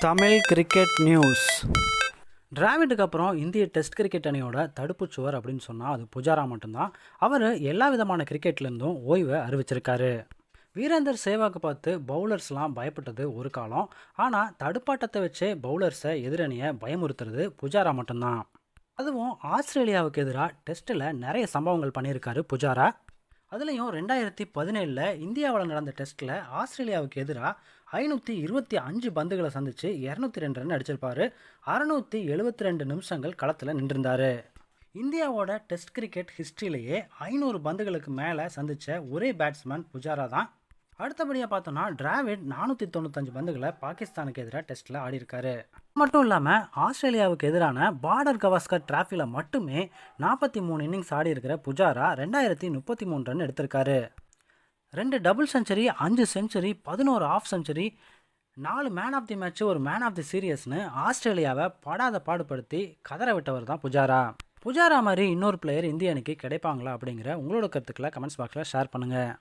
Tamil cricket news. டிராவிடுக்கு அப்புறம் இந்திய test cricket அணியோட தடுப்புச் சுவர் அப்படின்னு சொன்னால் அது புஜாரா மட்டும்தான். அவர் எல்லா விதமான கிரிக்கெட்லேருந்தும் ஓய்வை அறிவிச்சிருக்காரு. வீரேந்தர் சேவாக்கு பார்த்து பவுலர்ஸ்லாம் பயப்பட்டது ஒரு காலம். ஆனால் தடுப்பாட்டத்தை வச்சே பவுலர்ஸை எதிரணியை பயமுறுத்துறது புஜாரா மட்டும்தான். அதுவும் ஆஸ்திரேலியாவுக்கு எதிராக டெஸ்ட்டில் நிறைய சம்பவங்கள் பண்ணியிருக்காரு புஜாரா. அதுலேயும் 2017 இந்தியாவில் நடந்த டெஸ்ட்டில் ஆஸ்திரேலியாவுக்கு எதிராக 525 பந்துகளை சந்தித்து 202 ரன் அடிச்சிருப்பாரு. 672 நிமிஷங்கள் களத்தில் நின்றிருந்தார். இந்தியாவோட டெஸ்ட் கிரிக்கெட் ஹிஸ்ட்ரியிலேயே 500 பந்துகளுக்கு மேலே சந்தித்த ஒரே பேட்ஸ்மேன் புஜாரா தான். அடுத்தபடியாக பார்த்தோன்னா டிராவிட் 495 பந்துகளை பாகிஸ்தானுக்கு எதிராக டெஸ்ட்டில் ஆடிருக்காரு. மட்டும் இல்லாமல் ஆஸ்திரேலியாவுக்கு எதிரான பார்டர் கவாஸ்கர் டிராஃபியில் மட்டுமே 43 இன்னிங்ஸ் ஆடி இருக்கிற புஜாரா 2033 ரன் எடுத்திருக்காரு. 2 double century, 5 century, 11 half century, 4 man of the match, ஒரு மேன் ஆஃப் தி சீரியஸ்னு ஆஸ்திரேலியாவை படாத பாடுபடுத்தி கதற விட்டவர் தான் புஜாரா. புஜாரா மாதிரி இன்னொரு பிளேயர் இந்திய அணிக்கு கிடைப்பாங்களா அப்படிங்கிற உங்களோட கருத்துக்களை கமெண்ட்ஸ் பாக்ஸில் ஷேர் பண்ணுங்கள்.